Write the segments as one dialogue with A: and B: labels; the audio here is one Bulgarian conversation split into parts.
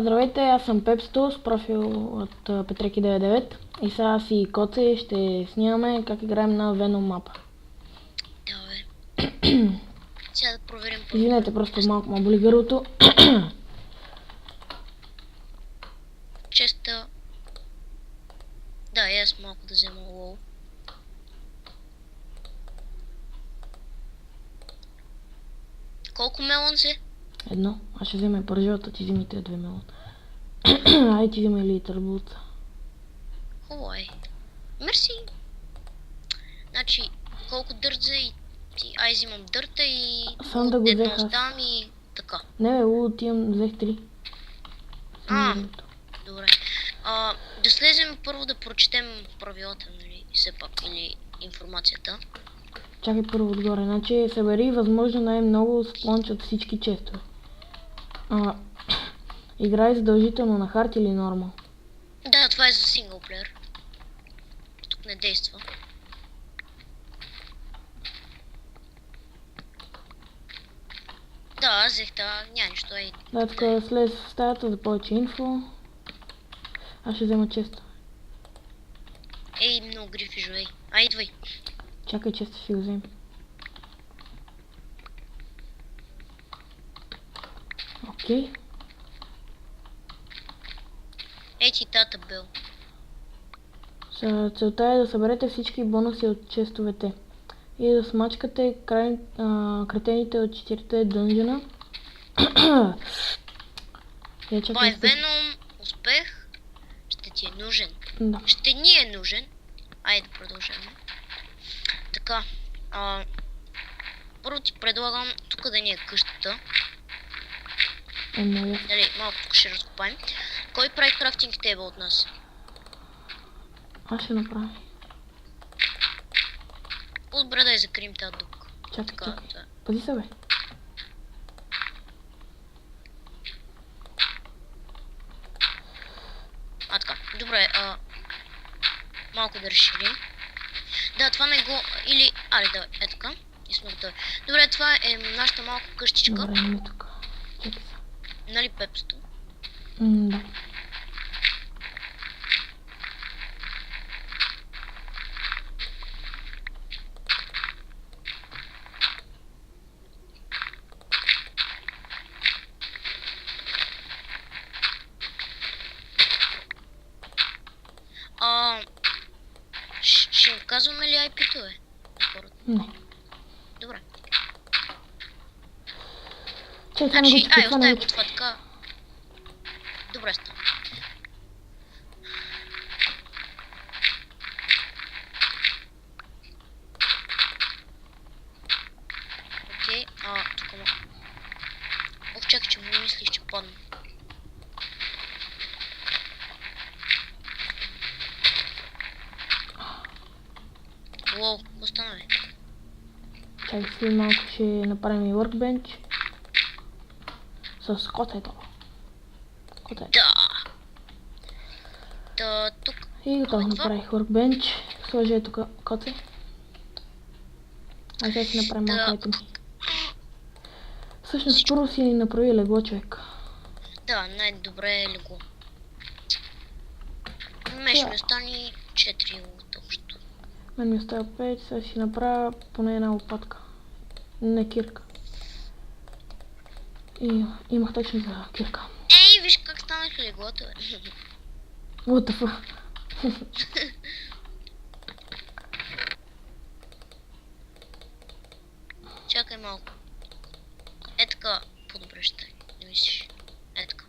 A: Здравейте, аз съм Пепсто с профил от Петреки99 и сега аз и Коце ще снимаме как играем на Venom мапа.
B: Добре. Сега да проверим.
A: Извинете, просто малко ма боли гърлото.
B: Честа. Да, и аз малко да взема лоу. Колко мелон си?
A: Едно. Аз ще взема пържолата, ти вземи тези 2 мелона. Ай, ти взема и литър булта.
B: Хубаво е. Мерси. Значи, колко дърт и ти... Ай, взимам дърта и...
A: Сам да го
B: едно
A: взех аз.
B: оставам и така.
A: Не бе, луд имам, взех 3.
B: Добре. Да слезем първо да прочетем правилата, нали, все пак, или информацията.
A: Чакай първо отгоре, значи събери възможно най-много сплонч от всички честове. Играй задължително на хард или нормал.
B: Да, това е за синглплеер. Тук не действа. Да, аз взех това, няма нищо.
A: Да, така слез в стаята за повече инфо. Аз ще взема честа.
B: Ей, много грифи живей. Ай, идвай.
A: Чакай, честа ще го взема. Окей.
B: Ей ти тата бил.
A: Целта е да съберете всички бонуси от честовете и да смачкате кретените от 4 дънжена.
B: Това е Venom, успех. Ще ти е нужен.
A: Да.
B: Ще ни е нужен. Айде да продължаваме. Така. Първо ти предлагам тук да ни е къщата. Дали, малко тук ще разкопаем. Кой прави крафтинг тейбъл от нас?
A: Аз ще направя.
B: По-добре да я закрием тази дупка.
A: Чакай. Пази се, бе.
B: Така. Добре, малко да разширим. Да, това не го... Или... Аре, да, е така. И сме готови. Добре, това е нашата малка къщичка.
A: Добре, не тук. Чакай се.
B: Нали, Пепсто?
A: Да.
B: Ще им казваме ли IP-то, бе?
A: Не.
B: Добре.
A: Чакай,
B: значи, остави го това така. Добре става. Окей, тук ма. Чакай, че му мислих, че падна. Лоу, остана ли?
A: Чакай, след малко ще направим и workbench. С котето.
B: Да. Да, тук.
A: И готово направих workbench. Сложи е тук коце. А сега си направим малко айтеми. Всъщност първо си направи легло, човек.
B: Да, най-добре е легло. Мен ще ми остане 4 лута общо.
A: Мен ми остава 5, сега си направя поне една лопатка. Не кирка. И имах точно за кирка.
B: Ей, виж как станах леглото, бе.
A: What the fuck?
B: Чакай малко. Е така, по-добре ще не мислиш. Е така.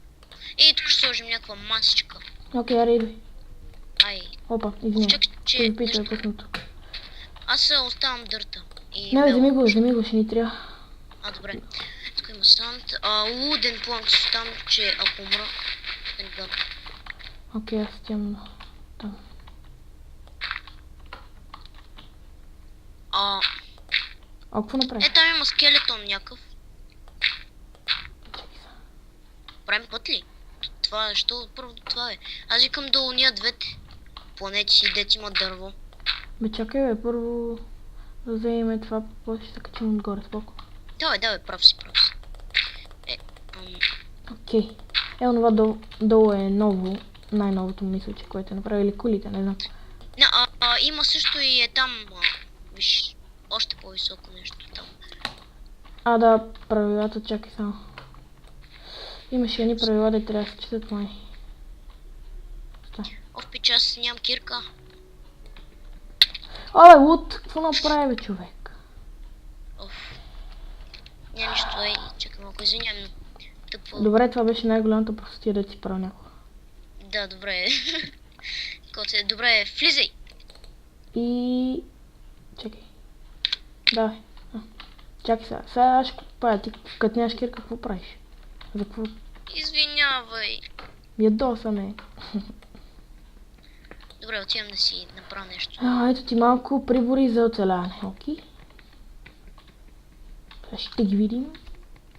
B: И тук ще сложим някаква масичка.
A: Окей, аре идвай.
B: Ай.
A: Опа, извиня.
B: Чакай, че
A: Пита е пуснато.
B: Аз оставам дърта.
A: Не бе, вземи го, ще ни трябва.
B: Добре. Тук има санд. Луден планк ще оставам, че ако умра, да не бъда.
A: Окей, аз тям там. Какво направи?
B: Там има скелетон някакъв. Правим път ли? Това е, що първо това е. Аз викам да уния двете планети си, дет има дърво.
A: Бе, чакай бе, първо да вземем това, после ще се качим отгоре, споко.
B: Давай, прав си.
A: Окей. онова долу е ново, най-новото мисля, че което е направили колите, не знам.
B: Има също и е там, виж, още по-високо нещо там.
A: Да, правилата, чакай само. Имаше едни правила, да трябва да се четат май.
B: Пича, аз нямам кирка.
A: Абе, лут, какво направи, бе, човек?
B: Няма нищо, чакай малко, извинявам, но тъпо.
A: Добре, това беше най-голямата простотия да си правил някога.
B: Да, добре. Добре, влизай.
A: И... чакай. Давай. Чакай сега. Сега ще правя. Ти като нямаш кирка, какво правиш? За какво?
B: Извинявай.
A: Ядоса ме.
B: Добре, отивам да си направя нещо.
A: Ето ти малко прибори за оцеляване. Окей. Ще ги видим.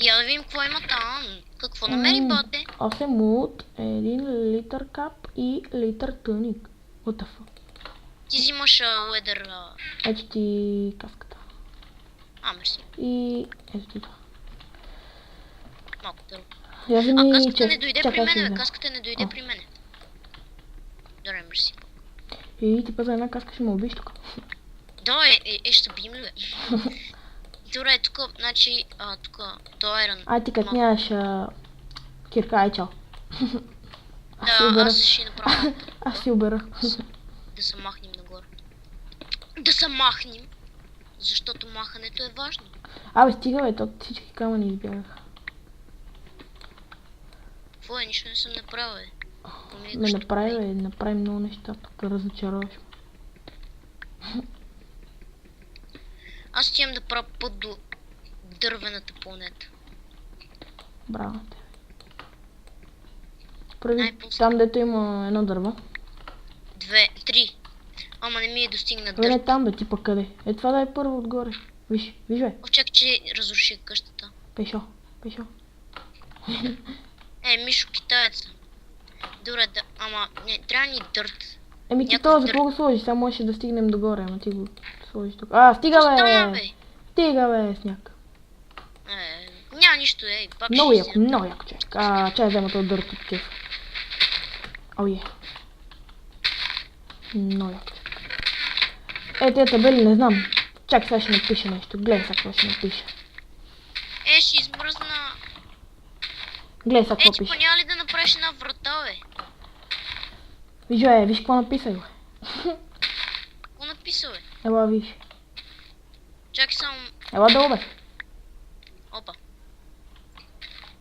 B: Я да видим какво има там. Какво намери, бате?
A: 8 лут, 1 литър кап и литър тъник. What the fuck?
B: Ти взимаш ледър.
A: Ето ти каската.
B: Мерси.
A: И ето ти това.
B: Малко дърво.
A: Каската
B: не дойде при мене, бе. Каската не дойде при мене. Добре, мерси.
A: И ти за една каска ще ме убиш тук.
B: Да, ще бием ли, бе? Добре, тук, значи, тук, то е ран.
A: Ти като нямаш кирка, ай чао.
B: Аз ще направя.
A: Аз си убера.
B: Да се махнем нагоре. Да се махнем, защото махането е важно.
A: Стига, бе, то всички камъни избягаха.
B: Какво е, нищо не съм направил, бе.
A: Направи много неща, тук разочароваш.
B: Аз отивам да правя път до дървената планета.
A: Браво те. Прави там, дето има едно дърво.
B: 2, 3. Ама не ми е достигна дърво.
A: Не там, бе, ти пък къде? Това да е първо отгоре. Виж, бе.
B: Чакай, че разруши къщата.
A: Пешо.
B: Мишо китаеца. Добре, ама не, трябва ни дърт.
A: Ти това за какво го сложиш? Само можеше да стигнем догоре, ама ти го сложиш тук. Стига, бе! Стига, бе, сняг.
B: Няма нищо, пак
A: много яко, човек. Чай взема този дърт от кеф. Много яко, човек. Тия табели не знам. Чакай, сега ще напиша нещо. Гледай сега какво ще напиша.
B: Ще измръзна.
A: Гледай сега какво пише.
B: Няма ли да направиш една врата, бе?
A: Виж какво написах, бе.
B: Какво написа, бе?
A: Ела, виж.
B: Чакай само.
A: Ела долу, бе.
B: Опа.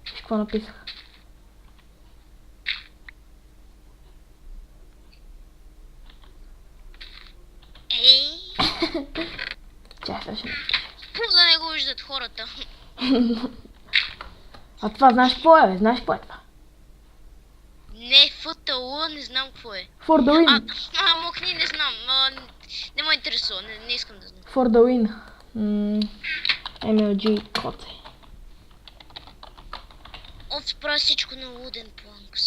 A: Виж какво написах. Чай, сега ще напиша.
B: Да не го виждат хората.
A: Това знаеш какво е, бе? Знаеш какво е това?
B: Не, ФТЛ, не знам какво е.
A: For the win.
B: Мохни, не знам. Не ме интересува, не искам да знам.
A: For the win. MLG коте.
B: Правя всичко на луден планкс.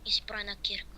B: И си правя една кирка.